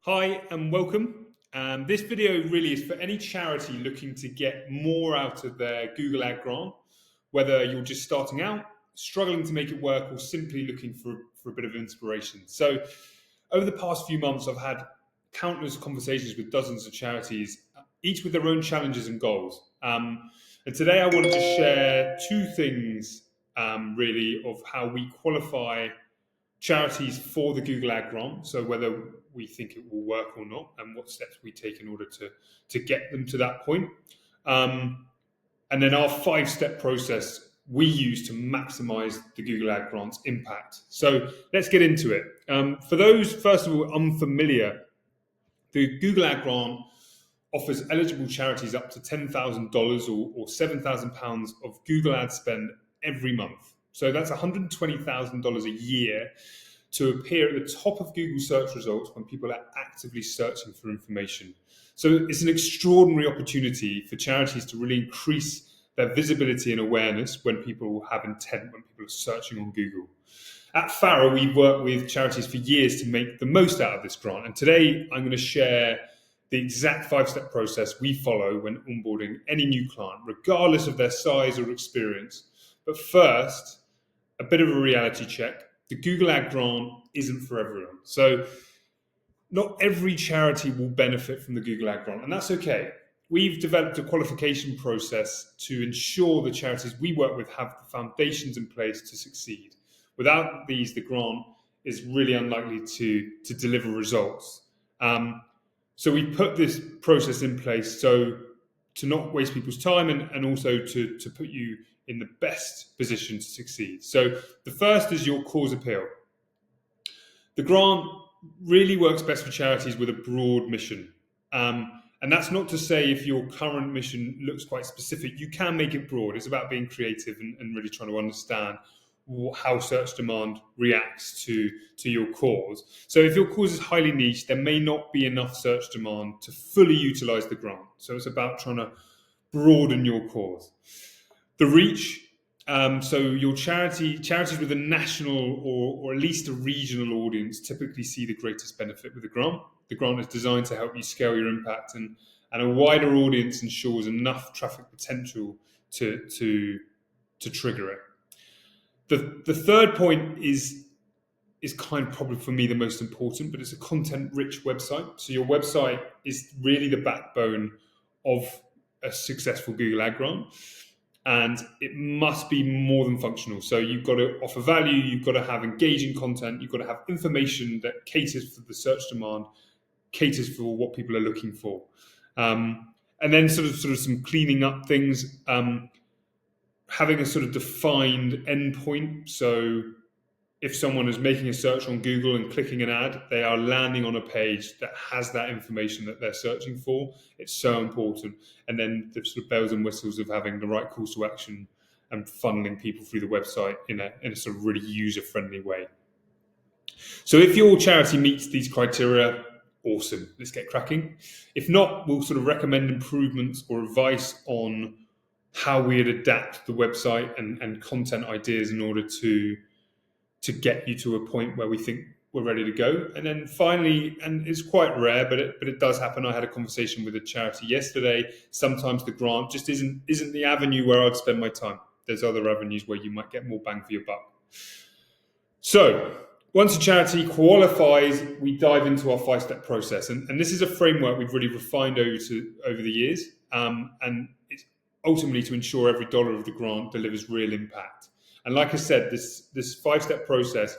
Hi and welcome. This video really is for any charity looking to get more out of their Google Ad grant, whether you're just starting out, struggling to make it work, or simply looking for a bit of inspiration. So, over the past few months, I've had countless conversations with dozens of charities, each with their own challenges and goals. And today I wanted to share two things really of how we qualify charities for the Google Ad grant, so whether we think it will work or not, and what steps we take in order to get them to that point. And then our 5-step process we use to maximize the Google Ad grant's impact. So let's get into it. For those, first of all, unfamiliar, the Google Ad grant offers eligible charities up to $10,000 or £7,000 of Google Ad spend every month. So that's $120,000 a year to appear at the top of Google search results when people are actively searching for information. So it's an extraordinary opportunity for charities to really increase their visibility and awareness when people have intent, when people are searching on Google. At Farrow, we've worked with charities for years to make the most out of this grant. And today I'm going to share the exact 5-step process we follow when onboarding any new client, regardless of their size or experience. But first, a bit of a reality check. The Google Ad grant isn't for everyone. So not every charity will benefit from the Google Ad grant, and that's okay. We've developed a qualification process to ensure the charities we work with have the foundations in place to succeed. Without these, the grant is really unlikely to deliver results. So we put this process in place so to not waste people's time and also to put you in the best position to succeed. So the first is your cause appeal. The grant really works best for charities with a broad mission. And that's not to say if your current mission looks quite specific, you can make it broad. It's about being creative and really trying to understand how search demand reacts to your cause. So if your cause is highly niche, there may not be enough search demand to fully utilize the grant. So it's about trying to broaden your cause. The reach, so your charities with a national or at least a regional audience typically see the greatest benefit with the grant. The grant is designed to help you scale your impact, and a wider audience ensures enough traffic potential to trigger it. The third point is kind of probably for me the most important, but it's a content-rich website. So your website is really the backbone of a successful Google Ad grant, and it must be more than functional. So you've got to offer value, you've got to have engaging content, you've got to have information that caters for the search demand, caters for what people are looking for, and then sort of some cleaning up things. Having a sort of defined endpoint. So if someone is making a search on Google and clicking an ad, they are landing on a page that has that information that they're searching for. It's so important. And then the sort of bells and whistles of having the right calls to action and funneling people through the website in a sort of really user-friendly way. So if your charity meets these criteria, awesome, let's get cracking. If not, we'll sort of recommend improvements or advice on how we'd adapt the website and content ideas in order to get you to a point where we think we're ready to go. And then finally, and it's quite rare, but it does happen. I had a conversation with a charity yesterday. Sometimes the grant just isn't the avenue where I'd spend my time. There's other avenues where you might get more bang for your buck. So once a charity qualifies, we dive into our 5-step process. And this is a framework we've really refined over the years. And it's ultimately to ensure every dollar of the grant delivers real impact. And like I said, this 5-step process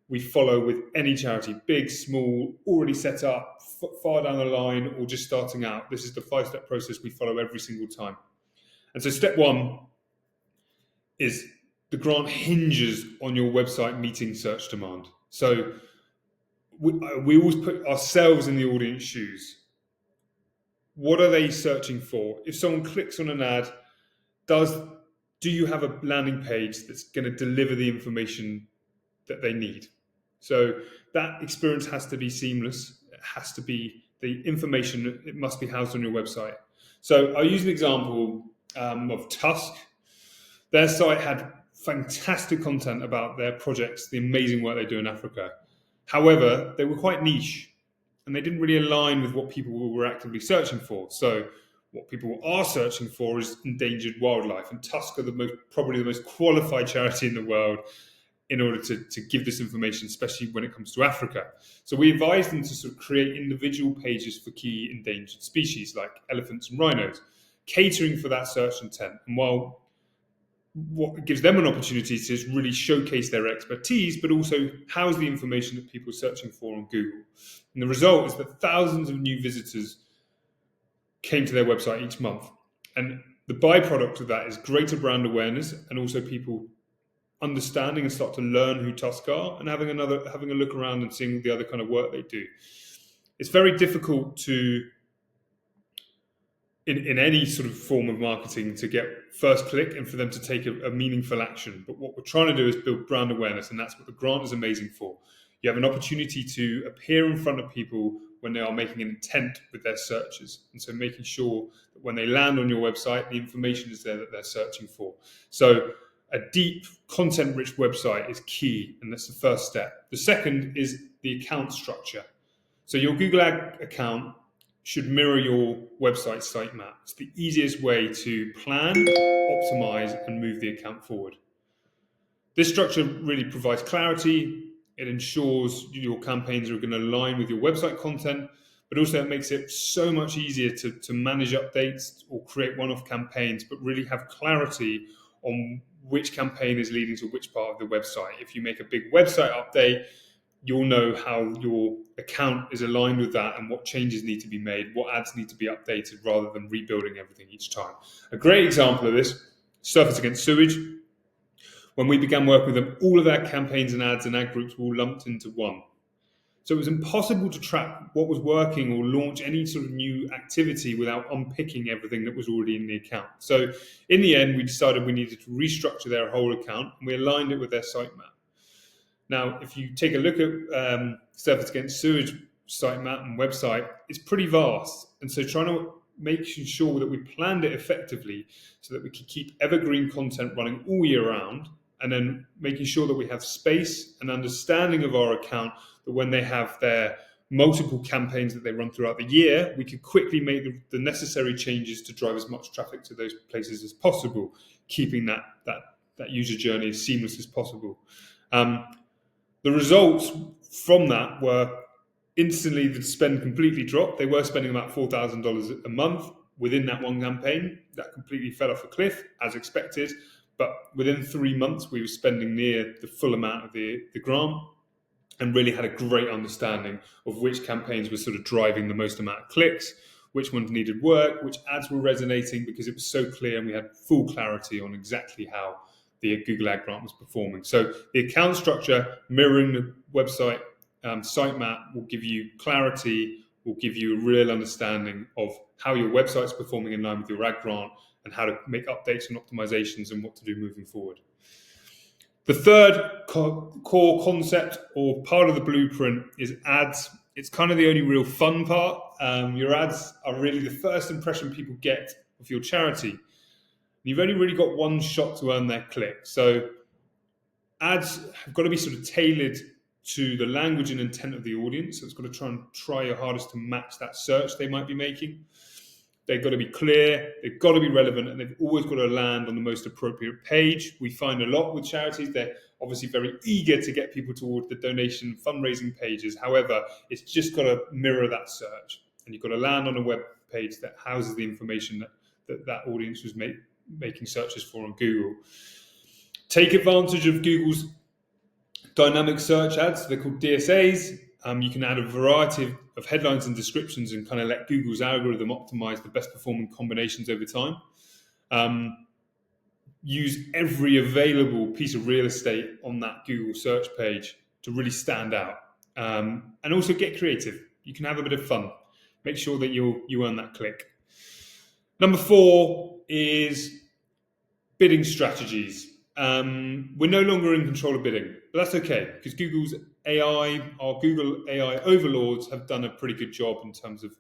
we follow with any charity, big, small, already set up, far down the line, or just starting out. This is the 5-step process we follow every single time. And so step 1 is the grant hinges on your website meeting search demand. So we always put ourselves in the audience shoes. What are they searching for? If someone clicks on an ad, do you have a landing page that's going to deliver the information that they need? So that experience has to be seamless. It has to be the information, it must be housed on your website. So I'll use an example of Tusk. Their site had fantastic content about their projects, the amazing work they do in Africa. However, they were quite niche. and they didn't really align with what people were actively searching for. So what people are searching for is endangered wildlife, and Tusk are probably the most qualified charity in the world in order to give this information, especially when it comes to Africa. So we advised them to sort of create individual pages for key endangered species like elephants and rhinos, catering for that search intent. And while what gives them an opportunity to really showcase their expertise, but also house the information that people are searching for on Google. And the result is that thousands of new visitors came to their website each month. And the byproduct of that is greater brand awareness, and also people understanding and start to learn who Tusk are, and having a look around and seeing the other kind of work they do. It's very difficult to, in any sort of form of marketing, to get first click and for them to take a meaningful action. But what we're trying to do is build brand awareness, and that's what the grant is amazing for. You have an opportunity to appear in front of people when they are making an intent with their searches. And so making sure that when they land on your website, the information is there that they're searching for. So a deep, content-rich website is key, and that's the first step. The second is the account structure. So your Google Ad account should mirror your website sitemap. It's the easiest way to plan, optimize, and move the account forward. This structure really provides clarity. It ensures your campaigns are going to align with your website content, but also it makes it so much easier to manage updates or create one-off campaigns, but really have clarity on which campaign is leading to which part of the website. If you make a big website update, you'll know how your account is aligned with that and what changes need to be made, what ads need to be updated, rather than rebuilding everything each time. A great example of this, Surfers Against Sewage. When we began working with them, all of their campaigns and ads and ad groups were all lumped into one. So it was impossible to track what was working or launch any sort of new activity without unpicking everything that was already in the account. So in the end, we decided we needed to restructure their whole account, and we aligned it with their sitemap. Now, if you take a look at Surfers Against Sewage sitemap and website, it's pretty vast. And so trying to make sure that we planned it effectively so that we could keep evergreen content running all year round, and then making sure that we have space and understanding of our account, that when they have their multiple campaigns that they run throughout the year, we could quickly make the necessary changes to drive as much traffic to those places as possible, keeping that user journey as seamless as possible. The results from that were instantly the spend completely dropped. They were spending about $4,000 a month within that one campaign. That completely fell off a cliff, as expected. But within 3 months, we were spending near the full amount of the grant, and really had a great understanding of which campaigns were sort of driving the most amount of clicks, which ones needed work, which ads were resonating, because it was so clear and we had full clarity on exactly how the Google Ad Grant was performing. So the account structure mirroring the website sitemap will give you clarity, will give you a real understanding of how your website's performing in line with your ad grant, and how to make updates and optimizations and what to do moving forward. The third core concept or part of the blueprint is ads. It's kind of the only real fun part. Your ads are really the first impression people get of your charity. You've only really got one shot to earn their click. So ads have got to be sort of tailored to the language and intent of the audience. So it's got to try your hardest to match that search they might be making. They've got to be clear, they've got to be relevant, and they've always got to land on the most appropriate page. We find a lot with charities, they're obviously very eager to get people toward the donation fundraising pages. However, it's just got to mirror that search. And you've got to land on a web page that houses the information that audience was making searches for on Google. Take advantage of Google's dynamic search ads. They're called DSAs. You can add a variety of headlines and descriptions and kind of let Google's algorithm optimize the best performing combinations over time. Use every available piece of real estate on that Google search page to really stand out. And also get creative. You can have a bit of fun. Make sure that you earn that click. Number 4 is bidding strategies. We're no longer in control of bidding, but that's okay, because Google's our Google AI overlords have done a pretty good job in terms of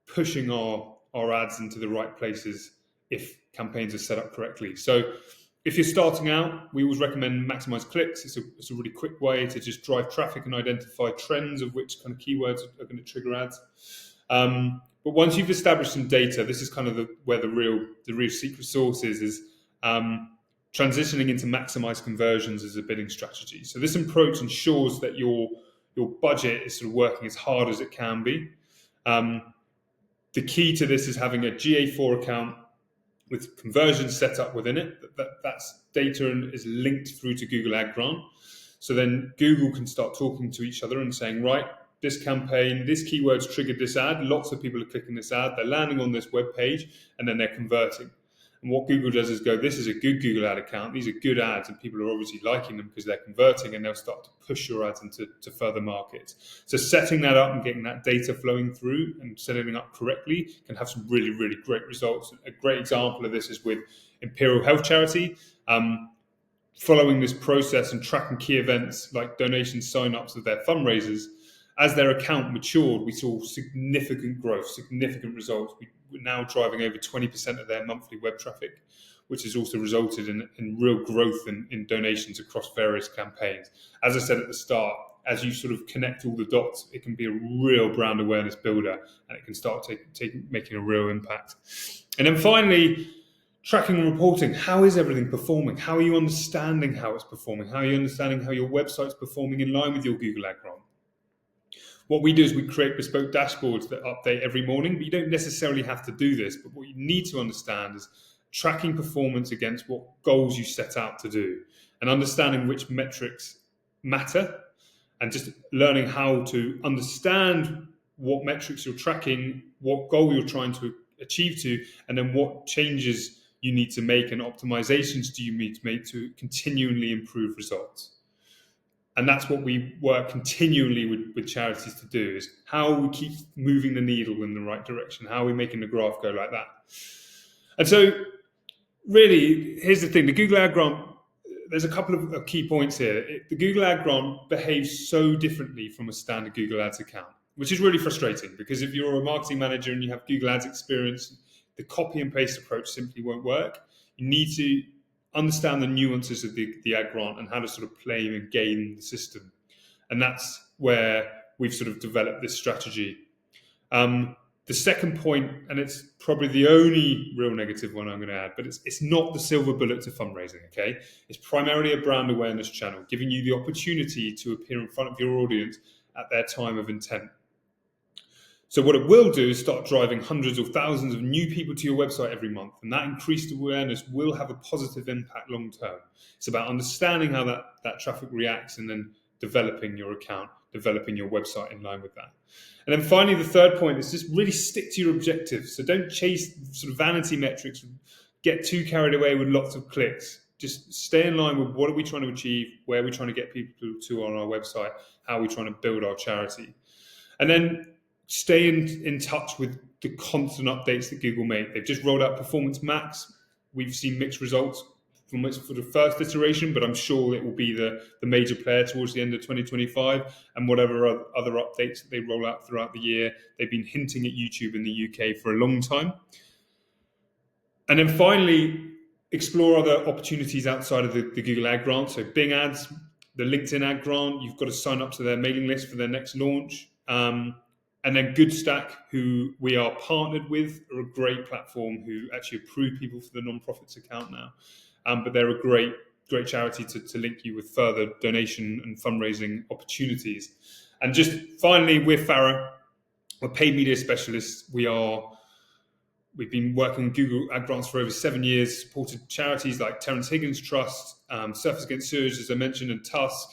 pushing our ads into the right places if campaigns are set up correctly. So If you're starting out, we always recommend Maximise clicks. It's a really quick way to just drive traffic and identify trends of which kind of keywords are going to trigger ads. But once you've established some data, this is kind of where the real secret sauce is transitioning into Maximise conversions as a bidding strategy. So this approach ensures that your budget is sort of working as hard as it can be. The key to this is having a GA4 account with conversions set up within it. That's data and is linked through to Google Ad Grant. So then Google can start talking to each other and saying, right, this campaign, this keyword's triggered this ad, lots of people are clicking this ad, they're landing on this web page, and then they're converting. And what Google does is go, this is a good Google ad account, these are good ads, and people are obviously liking them because they're converting, and they'll start to push your ads into further markets. So setting that up and getting that data flowing through and setting it up correctly can have some really, really great results. A great example of this is with Imperial Health Charity. Following this process and tracking key events like donation sign-ups of their fundraisers, as their account matured, we saw significant growth, significant results. We're now driving over 20% of their monthly web traffic, which has also resulted in real growth in donations across various campaigns. As I said at the start, as you sort of connect all the dots, it can be a real brand awareness builder, and it can start making a real impact. And then finally, tracking and reporting. How is everything performing? How are you understanding how it's performing? How are you understanding how your website's performing in line with your Google Ad Grant? What we do is we create bespoke dashboards that update every morning, but you don't necessarily have to do this. But what you need to understand is tracking performance against what goals you set out to do, and understanding which metrics matter, and just learning how to understand what metrics you're tracking, what goal you're trying to achieve to, and then what changes you need to make and optimizations do you need to make to continually improve results. And that's what we work continually with charities to do, is how we keep moving the needle in the right direction, how are we making the graph go like that. And so really, here's the thing, the Google Ad Grant, there's a couple of key points here. The Google Ad Grant behaves so differently from a standard Google Ads account, which is really frustrating, because if you're a marketing manager and you have Google Ads experience, the copy and paste approach simply won't work. You need to understand the nuances of the ad grant and how to sort of play and game the system. And that's where we've sort of developed this strategy. The second point, and it's probably the only real negative one I'm going to add, but it's not the silver bullet to fundraising, okay? It's primarily a brand awareness channel, giving you the opportunity to appear in front of your audience at their time of intent. So what it will do is start driving hundreds of thousands of new people to your website every month, and that increased awareness will have a positive impact long term. It's about understanding how that traffic reacts and then developing your account, developing your website in line with that. And then finally, the third point is just really stick to your objectives. So don't chase sort of vanity metrics, get too carried away with lots of clicks. Just stay in line with what are we trying to achieve, where are we trying to get people to on our website, how are we trying to build our charity. And then stay in touch with the constant updates that Google make. They've just rolled out Performance Max. We've seen mixed results from it for the first iteration, but I'm sure it will be the major player towards the end of 2025, and whatever other updates that they roll out throughout the year. They've been hinting at YouTube in the UK for a long time. And then finally, explore other opportunities outside of the Google Ad Grant. So Bing Ads, the LinkedIn Ad Grant, you've got to sign up to their mailing list for their next launch. And then Goodstack, who we are partnered with, are a great platform who actually approve people for the nonprofits account now. But they're a great charity to link you with further donation and fundraising opportunities. And just finally, we're Farah. We're paid media specialists. We've been working with Google Ad Grants for over 7 years, supported charities like Terence Higgins Trust, Surfers Against Sewage, as I mentioned, and Tusk.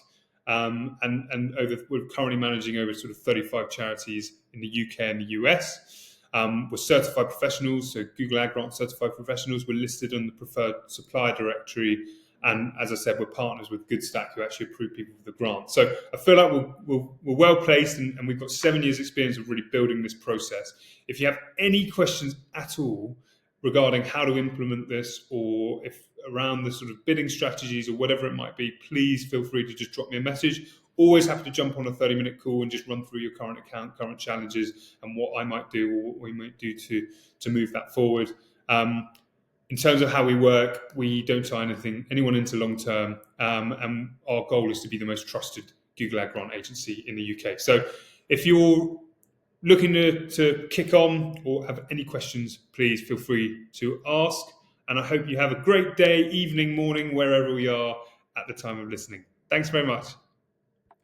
We're currently managing over sort of 35 charities in the UK and the US. We're certified professionals, so Google Ad Grant certified professionals. We're listed on the preferred supplier directory, and as I said, we're partners with Goodstack, who actually approve people for the grant. So I feel like we're well placed, and we've got 7 years' experience of really building this process. If you have any questions at all regarding how to implement this, or if around the sort of bidding strategies or whatever it might be, please feel free to just drop me a message. Always happy to jump on a 30-minute call and just run through your current account, current challenges, and what I might do or what we might do to move that forward. in terms of how we work, we don't sign anyone into long term, and our goal is to be the most trusted Google Ad Grant agency in the UK. So if you're looking to kick on or have any questions, please feel free to ask. And I hope you have a great day, evening, morning, wherever we are at the time of listening. Thanks very much.